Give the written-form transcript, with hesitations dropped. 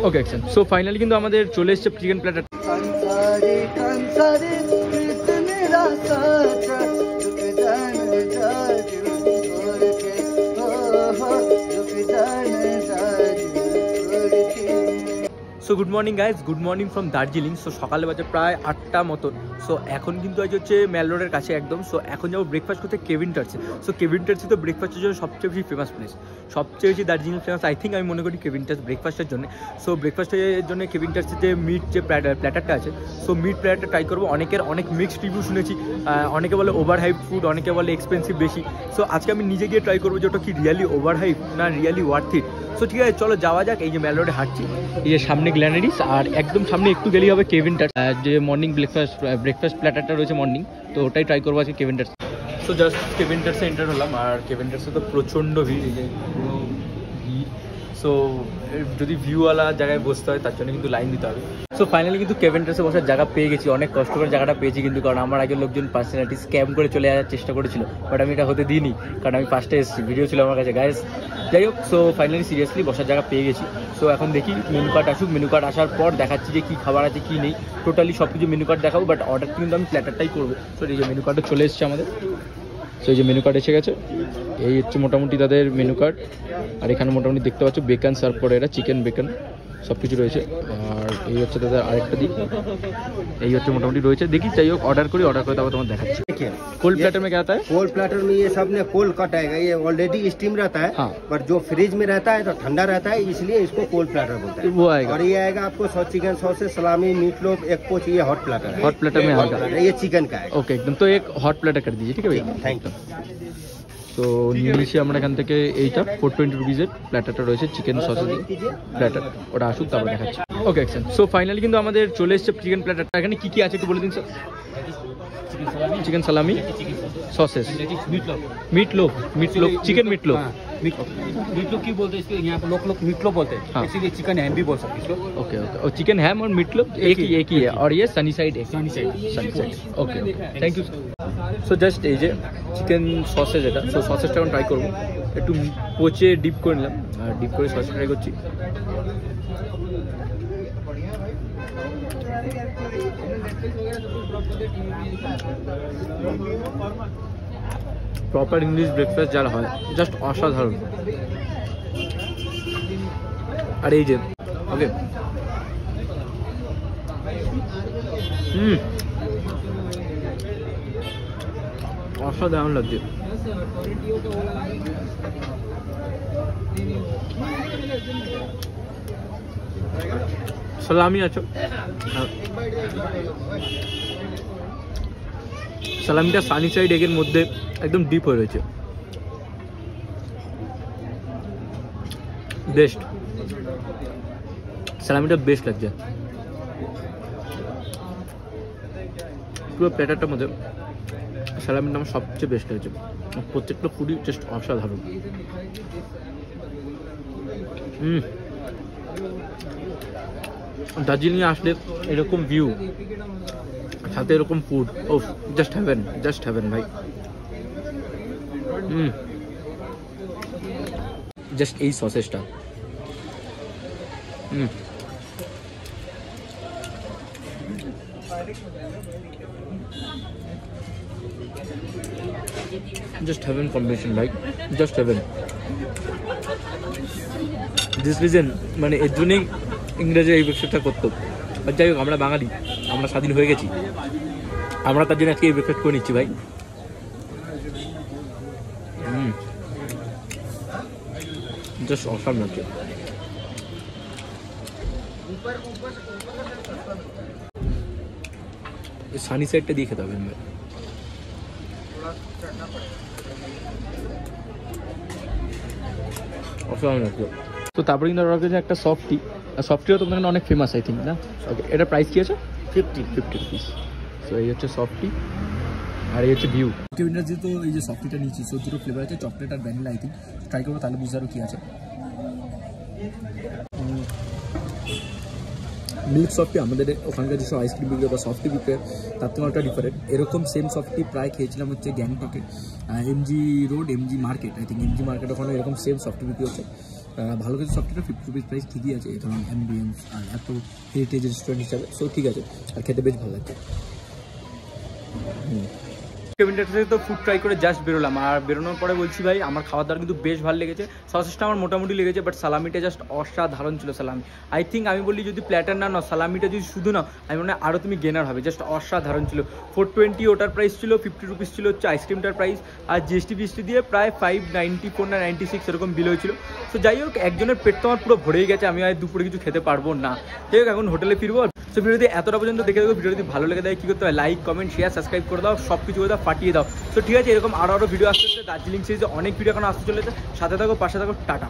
ওকে action. So finally কিন্তু আমাদের চলে এসেছে chicken platter. So good morning guys, good morning from Darjeeling. So সকালে বাজে প্রায় 8টা মতন। সো এখন কিন্তু আজ হচ্ছে ম্যাল রোডের কাছে একদম। সো এখন যাবো ব্রেকফাস্ট করতে কেভিন টার্সে। সো কেভিন টার্সে তো ব্রেকফাস্টের জন্য সবচেয়ে বেশি ফেমাস প্লেস, সবচেয়ে বেশি দার্জিলিং ফেমাস আই থিঙ্ক আমি মনে করি কেভিন টার্স ব্রেকফাস্টের জন্য। সো ব্রেকফাস্টের জন্য কেভিন টার্সের যে মিট যে প্ল্যাটারটা আছে, সো মিট প্ল্যাটারটা ট্রাই করবো। অনেকের অনেক মিক্সড রিভিউ শুনেছি, অনেকে বলে ওভার হাইপ ফুড, অনেকে বলে এক্সপেন্সিভ বেশি। সো আজকে আমি নিজে গিয়ে ট্রাই করবো যে ওটা কি রিয়ালি ওভার হাইপ না রিয়ালি ওয়ার্থ ইট। সো ঠিক আছে, চলো যাওয়া যাক। এই যে ম্যাল রোডে হাঁটছি, এই যে সামনে গ্ল্যানারিস, আর একদম সামনে একটু গেলেই হবে কেভিন টার্স, যে মর্নিং ব্রেকফাস্ট প্ল্যাটারটা রয়েছে মর্নিং, তো ওটাই ট্রাই করবো আজকে কেভিন টার্স। সো জাস্ট কেভিন টার্সে এন্টার হলাম, আর কেভিন টার্সে তো প্রচণ্ড ভিড়, এই যে পুরো ভিড়। সো যদি ভিউওয়ালা জায়গায় বসতে হয় তার জন্য কিন্তু লাইন দিতে হবে। সো ফাইনালি কিন্তু কেভিন টার্সে বসার জায়গা পেয়ে গেছি, অনেক কষ্ট করে জায়গাটা পেয়েছি কিন্তু, কারণ আমার আগের লোকজন পার্সোনালিটি স্ক্যাম করে চলে যাওয়ার চেষ্টা করেছিল, বাট আমি এটা হতে দিইনি, কারণ আমি ফার্স্টে এসেছি, ভিডিও ছিল আমার কাছে গাইস। যাই হোক, সো ফাইনালি সিরিয়াসলি বসার জায়গা পেয়ে গেছি। সো এখন দেখি মেনু কার্ড আসুক, মেনু কার্ড আসার পর দেখাচ্ছি যে কী খাবার আছে কী নেই, টোটালি সব কিছু মেনু কার্ড দেখাবো, বাট অর্ডারটা কিন্তু আমি প্ল্যাটারটাই করবো। সো এই যে মেনু কার্ডটা চলে এসেছে আমাদের। সো এই যে মেনু কার্ড এসে গেছে, এই হচ্ছে মোটামুটি তাদের মেনু কার্ড। আর এখানে মোটামুটি দেখতে পাচ্ছ বেকন সার্ভ করে, এরা চিকেন বেকন সব কিছু রয়েছে। আর এই হচ্ছে তাদের আরেকটা দিক, এই হচ্ছে মোটামুটি রয়েছে। দেখি যাই হোক অর্ডার করি, অর্ডার করে তারপর তোমার দেখাচ্ছি। कोल्ड प्लेटर में क्या आता है? कोल्ड प्लेटर में ये सब ने कोल्ड कट आएगा, ये ऑलरेडी स्टीम रहता है। हाँ। पर जो फ्रिज में रहता है तो ठंडा रहता है, इसलिए इसको कोल्ड प्लेटर बोलते हैं। वो आएगा। और ये आएगा आपको चिकन सॉस से सलामी मीट लोफ एक पोच, ये हॉट प्लेटर है। हॉट प्लेटर में आएगा, ये चिकन का है। ओके एकदम। तो एक हॉट प्लेटर कर दीजिए, ठीक है भैया, थैंक यू। তো নিয়ে নিয়েছি আমরা এখান থেকে এইটা 420 রুপিজের প্ল্যাটারটা রয়েছে, চিকেন সসেজ প্ল্যাটার, ওটা আসুক তারপর দেখাচ্ছি। ওকে অ্যাকশন। সো ফাইনালি কিন্তু আমাদের চলে এসেছে চিকেন প্ল্যাটারটা। এখানে কী কী আছে একটু বলে দিন sir. Chicken salami, sausage, meat loaf, chicken meat loaf. Meat loaf क्यों बोलते हैं इसको, यहाँ पे लोग मीट लोफ बोलते हैं, इसीलिए चिकन हैम भी बोल सकते हैं इसको। Okay okay. और चिकन हैम और मीट लोफ एक ही है, और ये सनी साइड है। Okay thank you. So just এই যে চিকেন সসেজ এটা, সো সসেজটা এখন ট্রাই করবো, একটু পচে ডিপ করে নিলাম, আর ডিপ করে সস ট্রাই করছি। প্রপার ইংলিশ ব্রেকফাস্ট যারা হয় জাস্ট অসাধারণ। আর এই যে ওকে, অসাধারণ লাগছে। সালামি আছে, সালামিটা সানি সাইড এগের মধ্যে একদম ডিপ হয়ে রয়েছে, বেস্ট। সালামিটা বেস্ট লাগছে পুরো প্ল্যাটারটার মধ্যে। সালামিটা আমার সবচেয়ে বেস্ট হয়েছে, প্রত্যেকটা ফুডই জাস্ট অসাধারণ। দার্জিলিংয়ে আসলে এরকম ভিউ, সাথে এরকম ফুড, ও জাস্ট হ্যাভেন ভাই। জাস্ট এই সসেসটা, জাস্ট হ্যাভেন কম্বিনেশন ভাই, জাস্ট হ্যাভেন। দিস রিজন, মানে এর জন্যই ইংরেজি এই ব্যবসাটা করতো। আর যাই হোক, আমরা বাঙালি, আমরা স্বাধীন হয়ে গেছি, আমরা তার জন্য আজকে এই ব্রেকফাস্ট করে নিচ্ছি ভাই। জাস্ট অসাম লাগছে। সানি সাইডটা দিয়ে খেতে হবে ভাই। অসাম লাগছে। তো তারপরে কিন্তু অর্ডার করেছে একটা সফটি, আর সফটিও তোমাদের অনেক ফেমাস আই থিঙ্ক না? ওকে, এটা প্রাইস কী আছে? 50 রুপিস। সো এই হচ্ছে সফটি, আর এই হচ্ছে ভিউ। কেভিনার যেহেতু এই যে সফটিটা নিয়েছি, সো দুটো ফ্লেভার আছে, চকলেট আর ভ্যানিলা আই থিঙ্ক। ট্রাই করবো তাহলে বুঝতে পারবো কী আছে। মিল্ক সফটি আমাদের ওখানকার যেসব আইসক্রিম বিক্রি বা সফটি বিক্রি তার থেকে একটা ডিফারেন্ট। এরকম সেম সফটি প্রায় খেয়েছিলাম হচ্ছে গ্যাংটকে, MG road, MG market, I think MG market, ওখানে এরকম সেম সফটি বিক্রি হচ্ছে। ভালো কিছু সফটওয়্যার 50 রুপিস প্রাইস ঠিকই আছে, কারণ অ্যাম্বিয়েন্স আর এত হেরিটেজ রেস্টুরেন্ট হিসাবে, সো ঠিক আছে, আর খেতে বেশ ভালো লাগছে। কেভিনটার থেকে তো ফুড ট্রাই করে জাস্ট বেরোলাম, আর বেরোনোর পরে বলছি ভাই আমার খাওয়ার দাওয়ার কিন্তু বেশ ভালো লেগেছে। সসেসটা আমার মোটামুটি লেগেছে, বাট সালামিটা জাস্ট অসাধারণ ছিল। সালামি আই থিঙ্ক আমি বলি যদি প্ল্যাটার না নাও, সালামিটা যদি শুধু নাও, আমি মনে হয় আরও তুমি গেনার হবে। জাস্ট অসাধারণ ছিল। 420 ওটার প্রাইস ছিল, 50 রুপিস ছিল হচ্ছে আইসক্রিমটার প্রাইস, আর জিএসটি ফিএসটি দিয়ে প্রায় 594 না 96 এরকম বিল হয়েছিল। তো যাই হোক, একজনের পেট তো আমার পুরো ভরেই গেছে, আমি আর দুপুরে কিছু খেতে পারবো না। যাই হোক, এখন হোটেলে ফিরবো। সো ভিডিওটি এতটা পর্যন্ত দেখে দেবো, ভিডিও যদি ভালো লেগে দেয় কী করতে হয়, লাইক কমেন্ট শেয়ার সাবস্ক্রাইব করে দাও, সব কিছু করে দাও, ফাটিয়ে দাও। তো ঠিক আছে, এরকম আরও ভিডিও আসতে দার্জিলিং সিরিজে অনেক ভিডিও এখন আসতে চলেছে, সাথে থাকো, পাশে থাকো, টাটা।